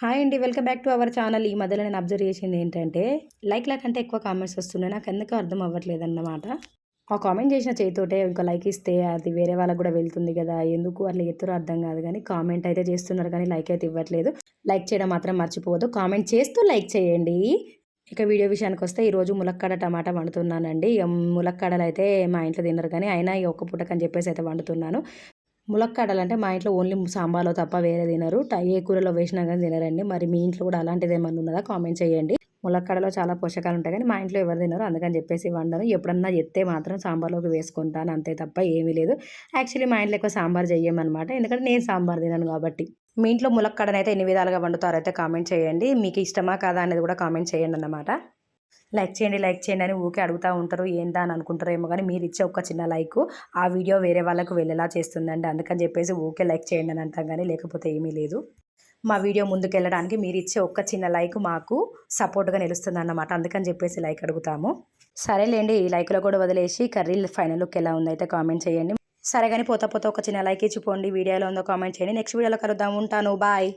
Hi అండి. Welcome back to our channel. ఈ మధ్యలో నేను అబ్జర్వ్ చేసింది ఏంటంటే, లైక్‌ల కంటే ఎక్కువ కామెంట్స్ వస్తున్నాయి. నాకెందుకో అర్థం అవ్వట్లేదన్నమాట. ఆ కామెంట్ చేసిన చేత్తోటే ఇంకో లైక్ ఇస్తే అది వేరే వాళ్ళకి గూడా వెళ్తుంది గదా! ఎందుకు అట్లా చేత్తుర్రో అర్థం గాదు గానీ, కామెంట్ అయితే చేస్తున్నారు కానీ లైక్ అయితే ఇవ్వట్లేదు. లైక్ చేయడం మాత్రం మర్చిపోవద్దు. కామెంట్ చేస్తూ లైక్ చేయండి. ఇక వీడియో విషయానికొస్తే ఈరోజు ములక్కాడ టమాటా వండుతున్నానండి. ములక్కాడలైతే మా ఇంట్లో తినరు కానీ, అయినా ఈ ఒక్క పూటకని చెప్పేసి అయితే వండుతున్నాను. ములక్కాడలంటే మా ఇంట్లో ఓన్లీ సాంబార్‌లో తప్ప వేరే తినరు. ఏ కూరలో వేసినా గాని తినరండి. మరి మీ ఇంట్లో కూడా అలాంటిదేమన్నా ఉన్నదా? కామెంట్ చేయండి. ములక్కాడలో చాలా పోషకాలుంటాయి గానీ, మా ఇంట్లో ఎవరు తినరు. అందుకని చెప్పేసి వండను. ఎప్పుడన్నా ఎత్తే మాత్రం సాంబార్‌లోకి వేసుకుంటాను అంతే తప్ప ఏమీ లేదు. యాక్చువల్లీ మా ఇంట్లో ఎక్కువ సాంబార్ చెయ్యమనమాట. ఎందుకంటే నేను సాంబార్ తినను కాబట్టి. మీ ఇంట్లో ములక్కాడనైతే ఎన్ని విధాలుగా వండుతారో అయితే కామెంట్ చేయండి. మీకు ఇష్టమా కాదా అనేది కూడా కామెంట్ చేయండన్నమాట. లైక్ చేయండి అని ఊకే అడుగుతా ఉంటారు. ఏందా అని అనుకుంటారేమో గానీ మీరిచ్చే ఒక చిన్న లైకు ఆ వీడియో వేరే వాళ్ళకి వెళ్ళేలా చేస్తుందండి. అందుకని చెప్పేసి ఊకే లైక్ చేయండి అని అంటాం గానీ లేకపోతే ఏమీ లేదు. మా వీడియో ముందుకెళ్ళడానికి మీరిచ్చే ఒక్క చిన్న లైక్ మాకు సపోర్ట్‌గా నిలుస్తుందన్నమాట. అందుకని చెప్పేసి లైక్ అడుగుతాము. సరేలెండి ఈ లైక్‌లో కూడా వదిలేసి కర్రీ ఫైనల్ లుక్ ఎలా ఉందయితే కామెంట్ చేయండి. సరే గాని పోతా పోతా ఒక చిన్న లైక్ ఇచ్చి పోండి. వీడియో ఎలా ఉందో కామెంట్ చేయండి. నెక్స్ట్ వీడియోలో కలుద్దాం. ఉంటాను. బాయ్.